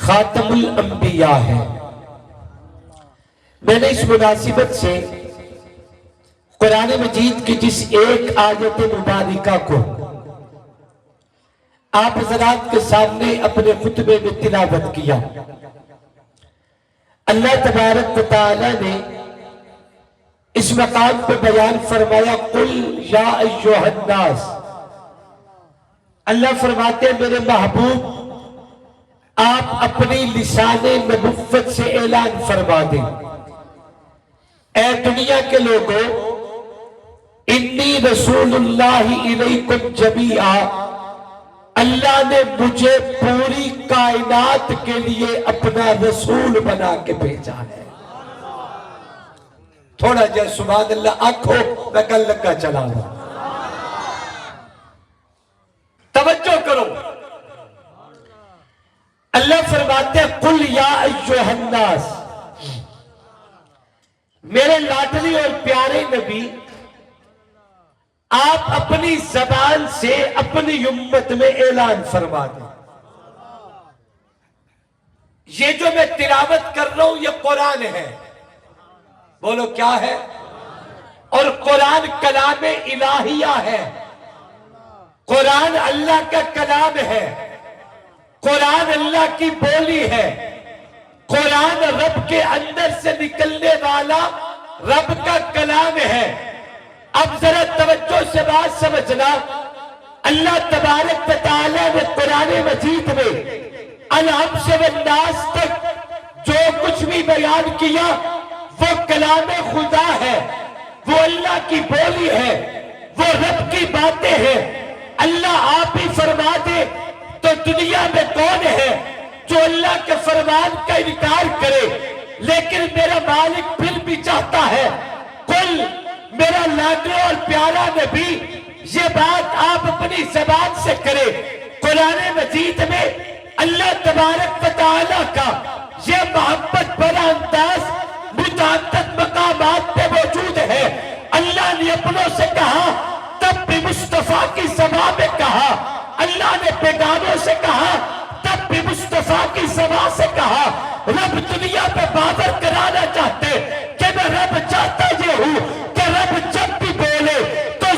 خاتم الانبیاء ہے۔ میں نے اس مناسبت سے قرآن مجید کی جس ایک آیت مبارکہ کو آپ حضرات کے سامنے اپنے خطبے میں تلاوت کیا، اللہ تبارک و تعالی نے اس مقام پہ بیان فرمایا قل یا ایھا الناس۔ اللہ فرماتے ہیں میرے محبوب آپ اپنی لسان نبوت سے اعلان فرما دیں، اے دنیا کے لوگوں، انی رسول اللہ الیکم جمیعا، اللہ نے مجھے پوری کائنات کے لیے اپنا رسول بنا کے بھیجا ہے۔ تھوڑا جائے سبحان اللہ آنکھوں میں گل لگا چلا ہوں، توجہ کرو۔ اللہ فرماتے ہیں قل یا ایھا الناس، میرے لاڈلی اور پیارے نبی آپ اپنی زبان سے اپنی امت میں اعلان فرما دیں۔ یہ جو میں تلاوت کر رہا ہوں یہ قرآن ہے، بولو کیا ہے؟ اور قرآن کلام الہیہ ہے، قرآن اللہ کا کلام ہے، قرآن اللہ کی بولی ہے، قرآن رب کے اندر سے نکلنے والا رب کا کلام ہے۔ اب ذرا توجہ سے بات سمجھنا، اللہ تبارک و تعالی نے قرآن مجید میں الحم سے والناس تک جو کچھ بھی بیان کیا وہ کلام خدا ہے، وہ اللہ کی بولی ہے، وہ رب کی باتیں ہیں۔ اللہ آپ ہی فرما دے تو دنیا میں کون ہے جو اللہ کے فرمان کا انکار کرے؟ لیکن میرا مالک پھر بھی چاہتا ہے قل، میرا لاڈلا اور پیارا نبی یہ بات آپ اپنی زبان سے کرے۔ قرآن مجید میں اللہ تبارک و تعالیٰ کا یہ محبت بڑا انداز متعدد مقامات پہ موجود ہے۔ اللہ نے اپنوں سے کہا تب بھی مصطفیٰ کی زبان میں کہا، اللہ نے پیغاموں سے کہا تب بھی مصطفیٰ کی زبان سے کہا۔ رب دنیا پہ باور کرانا چاہتے کہ میں رب چاہتا یہ ہوں کہ رب جب بھی بولے تو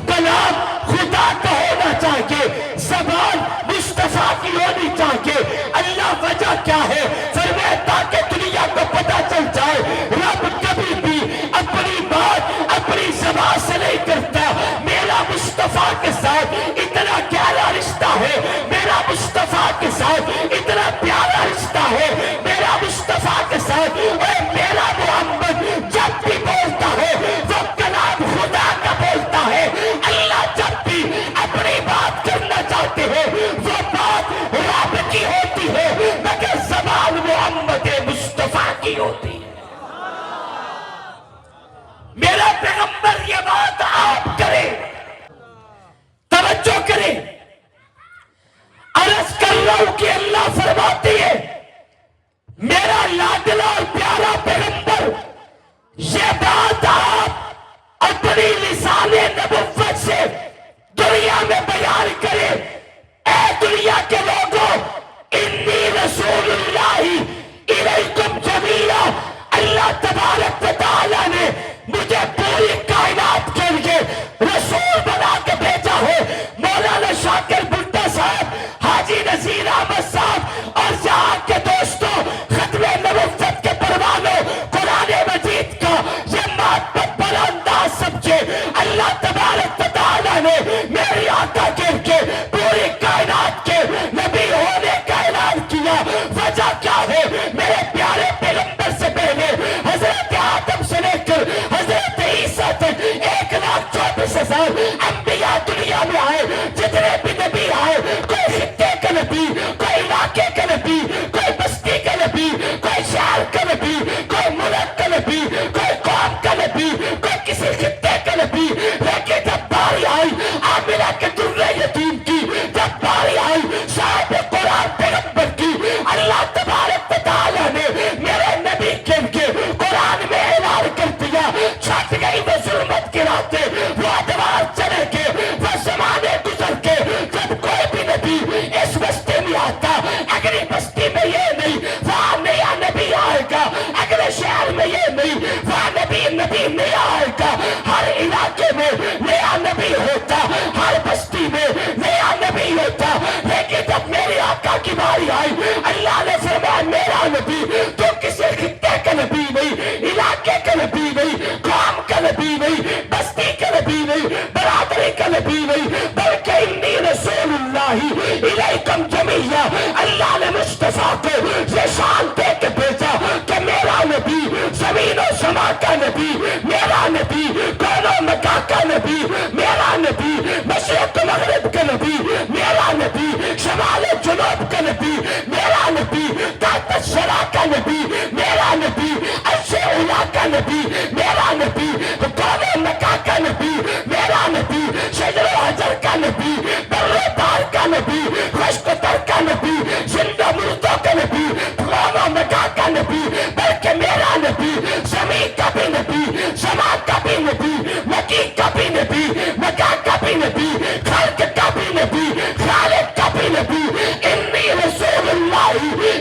کلام خدا کا ہونا چاہیے، زبان مصطفیٰ کی ہونی چاہیے۔ اللہ وجہ کیا ہے؟ فرمایا تاکہ دنیا کو پتہ چل جائے رب کبھی بھی اپنی بات اپنی زبان سے نہیں کرتا۔ میرا مصطفیٰ کے ساتھ اتنا گہرا رشتہ ہے، میرا مصطفیٰ کے ساتھ اتنا پیارا رشتہ ہے، میرا مصطفیٰ کے ساتھ اور میرا محمد جب بھی بولتا ہے وہ کلام خدا کا بولتا ہے۔ اللہ جب بھی اپنی بات کرنا چاہتے ہیں وہ بات رب کی ہوتی ہے، مگر زبان محمد مصطفیٰ کی ہوتی ہے۔ میرا پیغمبر یہ بات آپ کریں، توجہ کریں۔ عرض کر رہا ہوں کہ اللہ فرماتی ہے میرا لاڈلا اور پیارا پیغمبر یہ بات آپ اپنی لسان نبوت سے دنیا میں بیان کرے، اے دنیا کے لوگوں، انی رسول اللہ الیکم جمیعا، اللہ تبارک و تعالی نے مجھے پوری کائنات کے لیے رسول بنا کے بھیجا ہے۔ مولانا شاکر بھٹو صاحب، حاجی نذیر احمد صاحب اور یہاں کے دوستوں، ختم نبوت کے پروانوں، قرآن مجید کا یہ محبت بڑا انداز سمجھے۔ اللہ تبارک و تعالی نے میری آقا گر کے پوری کائنات کے نبی ہونے کا اعلان کیا۔ وجہ کیا ہے؟ میرے پیارے پیغمبر سے پہلے حضرت آدم سے لے کر حضرت عیسیٰ تک 1,24,000 انبیاء دنیا میں آئے، جتنے بھی نبی آئے، کوئی خطے کا نبی، کوئی علاقے نبی، تو کسی خطے کا نبی نہیں، علاقے کا نبی نہیں، قوم کا نبی نہیں، بستی کا نبی نہیں، برادری کا نبی نہیں، بلکہ انی رسول اللہ الیکم جمیعا، اللہ نے مصطفیٰ کو یہ شان دے کے بھیجا کہ میرا نبی زمین و سما کا نبی، میرا نبی کون و مکان کا نبی، میرا نبی مشرق و مغرب کا نبی، میرا نبی شمال و جنوب کا نبی، میرا نبی تحت الثری کا نبی، میرا نبی عرش اولی کا نبی، میرا نبی کون و مکان کا نبی، میرا نبی شجر و حجر کا نبی، بر و بحر کا نبی، خشک و تر کا نبی، زندہ مردوں کا نبی، کون و مکان کا نبی، بلکہ میرا نبی زمین کا بھی نبی، سما کا بھی نبی، مکی کا بھی نبی، مکان کا بھی نبی، خلق کا بھی نبی، خالق کا بھی نبی، انی رسول اللہ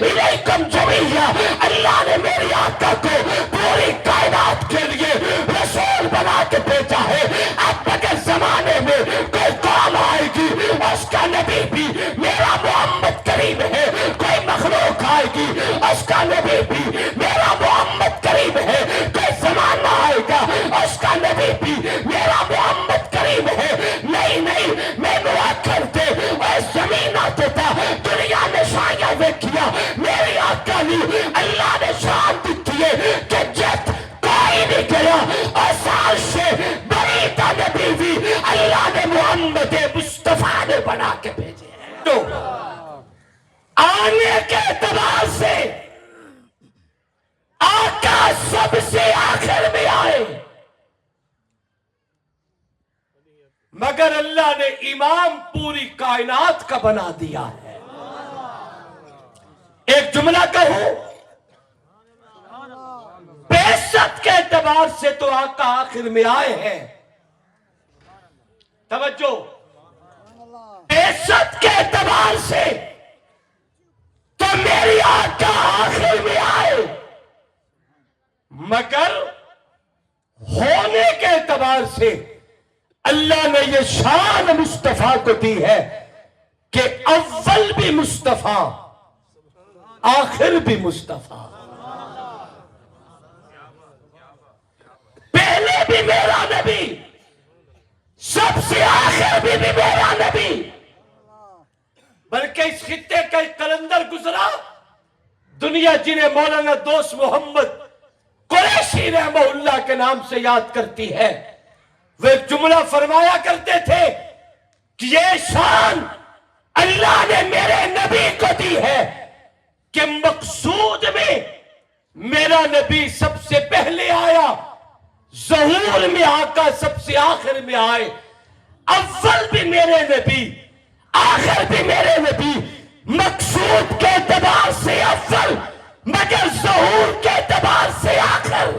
الیکم جمیعا، اللہ نے میری آقا کو پوری کائنات کے لیے رسول بنا کے بھیجا ہے۔ اب اگر زمانے میں کوئی قوم آئے گی اس کا نبی بھی میرا محمد کریم ہے، کوئی مخلوق آئے گی اس کا نبی بھی میرا محمد کریم ہے، کوئی زمانہ آئے گا اس کا نبی بھی میرا محمد کریم ہے۔ نہیں نہیں، میں دعا کرتے اور زمین آتے تھا، دنیا نے شایع ویکھیا، میری آقا نے اللہ نے شان دیتی ہے کہ جت کوئی نہیں گیا، اور سال سے بڑی کا نبی بھی اللہ نے محمد مصطفیٰ نے بنا کے بھیجے ہیں۔ تو آنے کے اعتبار سے آقا سب سے آخر میں آئے، مگر اللہ نے امام پوری کائنات کا بنا دیا ہے۔ ایک جملہ کہوں، بعثت کے اعتبار سے تو آقا آخر میں آئے ہیں، توجہ، بعثت کے اعتبار سے تو میری آقا آخر میں آئے، مگر ہونے کے اعتبار سے اللہ نے یہ شان مصطفیٰ کو دی ہے کہ اول بھی مصطفیٰ آخر بھی مصطفیٰ، پہلے بھی میرا نبی، سب سے آخر بھی میرا نبی، بلکہ اس خطے کا ایک قلندر گزرا، دنیا جنہیں مولانا دوست محمد قریشی رحمہ اللہ کے نام سے یاد کرتی ہے، وہ ایک جملہ فرمایا کرتے تھے کہ یہ شان اللہ نے میرے نبی کو دی ہے کہ مقصود میں میرا نبی سب سے پہلے آیا، ظہور میں آقا سب سے آخر میں آئے، اول بھی میرے نبی آخر بھی میرے نبی، مقصود کے اعتبار سے اول مگر ظہور کے اعتبار سے آخر۔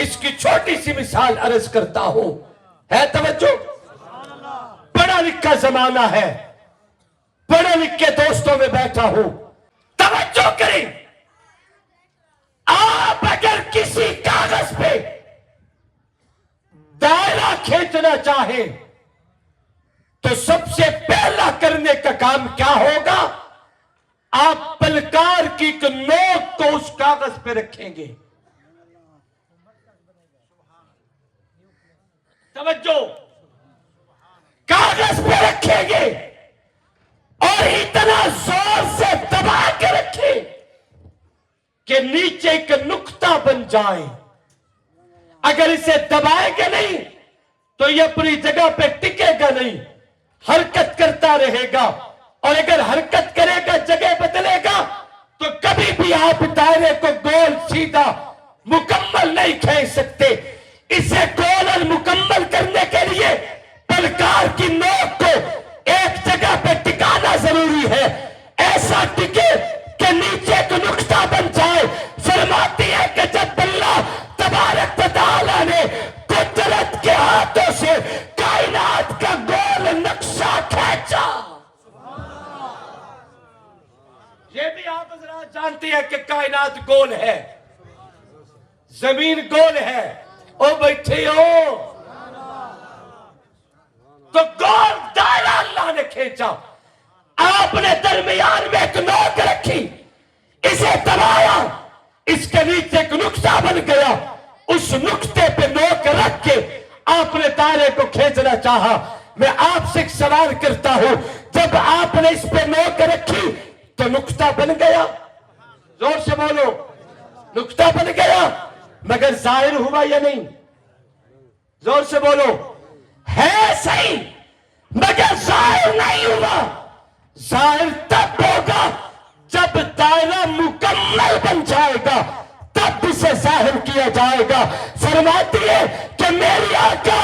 اس کی چھوٹی سی مثال عرض کرتا ہوں، ہے توجہ، پڑھا لکھا زمانہ ہے، پڑھے لکھے دوستوں میں بیٹھا ہوں، توجہ کریں، آپ اگر کسی کاغذ پہ دائرہ کھینچنا چاہیں تو سب سے پہلا کرنے کا کام کیا ہوگا؟ آپ پلکار کی ایک نوک کو اس کاغذ پہ رکھیں گے، توجہ، کاغذ پہ رکھیں گے اور اتنا زور سے دبا کے رکھیں کہ نیچے ایک نقطہ بن جائے۔ اگر اسے دبائیں گے نہیں تو یہ اپنی جگہ پہ ٹکے گا نہیں، حرکت کرتا رہے گا، اور اگر حرکت کرے گا جگہ بدلے گا تو کبھی بھی آپ دائرے کو گول سیدھا مکمل نہیں کھینچ سکتے۔ اسے گول اور مکمل کرنے کے لیے پلکار کی نوک کو ایک جگہ پہ ٹکانا ضروری ہے، ایسا ٹکے کہ نیچے کو نقطہ بن جائے۔ فرماتی ہے کہ جب اللہ تبارک و تعالیٰ نے قدرت کے ہاتھوں سے کائنات کا گول نقشہ کھینچا، یہ بھی آپ حضرات جانتے ہیں کہ کائنات گول ہے، زمین گول ہے، او بیٹھے ہو تو گول دائرہ اللہ نے کھینچا، آپ نے درمیان میں ایک نوک رکھی، اسے دبایا، اس کے نیچے ایک نقطہ بن گیا، اس نقطے پہ نوک رکھ کے آپ نے تارے کو کھینچنا چاہا۔ میں آپ سے ایک سوال کرتا ہوں، جب آپ نے اس پہ نوک رکھی تو نقطہ بن گیا؟ زور سے بولو، نقطہ بن گیا، مگر ظاہر ہوا یا نہیں؟ زور سے بولو، ہے صحیح مگر ظاہر نہیں ہوا۔ ظاہر تب ہوگا جب دائرہ مکمل بن جائے گا، تب اسے ظاہر کیا جائے گا۔ فرماتی ہے کہ میری آقا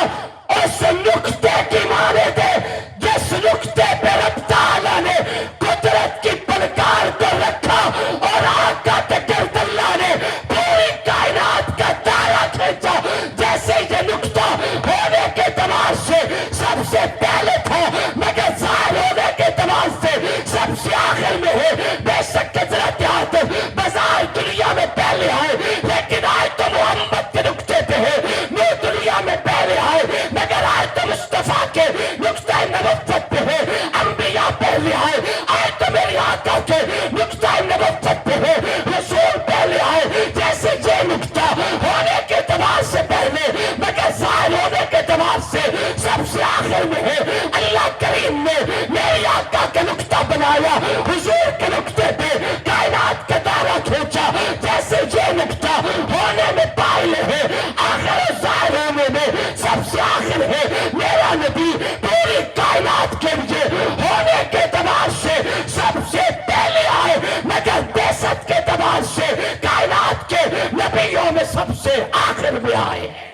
اس نقطے کی مانند ہے جس نقطے پہ رب تعالیٰ نے قدرت کی پلکار کو رکھا، اور آقا کے گرد اللہ نے پوری کائنات کا دائرہ کھینچا۔ جیسے یہ نقطہ ہونے کے اعتبار سے سب سے پہلے تھا مگر ظاہر ہونے کے اعتبار سے سب سے آخر میں ہے۔ بے شک حضرت آدم بظاہر دنیا میں پہلے آئے، لیکن آئے تو محمد کے نقطے پہ ہے۔ نو دنیا میں پہلے آئے مگر آئے تو مصطفیٰ کے نقطہ نبوت پہ ہے۔ انبیاء پہلے آئے تو میری آقا کے نقطہ نبوت پہ ہے۔ رسول پہلے آئے، جیسے یہ نقطہ ہونے کے اعتبار سے پہلے مگر ظاہر ہونے کے اعتبار سے سب سے آخر میں ہے۔ اللہ کریم نے میری آقا کے نقطہ بنایا، حضور کے نقطے پہ کائنات کا دائرہ کھینچا۔ جیسے یہ نقطہ ہونے میں پائل ہے، آخر و ظاہر ہونے میں سب سے آخر ہے۔ میرا نبی پوری کائنات کے لیے ہونے کے اعتبار سے سب سے پہلے آئے مگر بعثت کے اعتبار سے کائنات کے نبیوں میں سب سے آخر میں آئے ہیں۔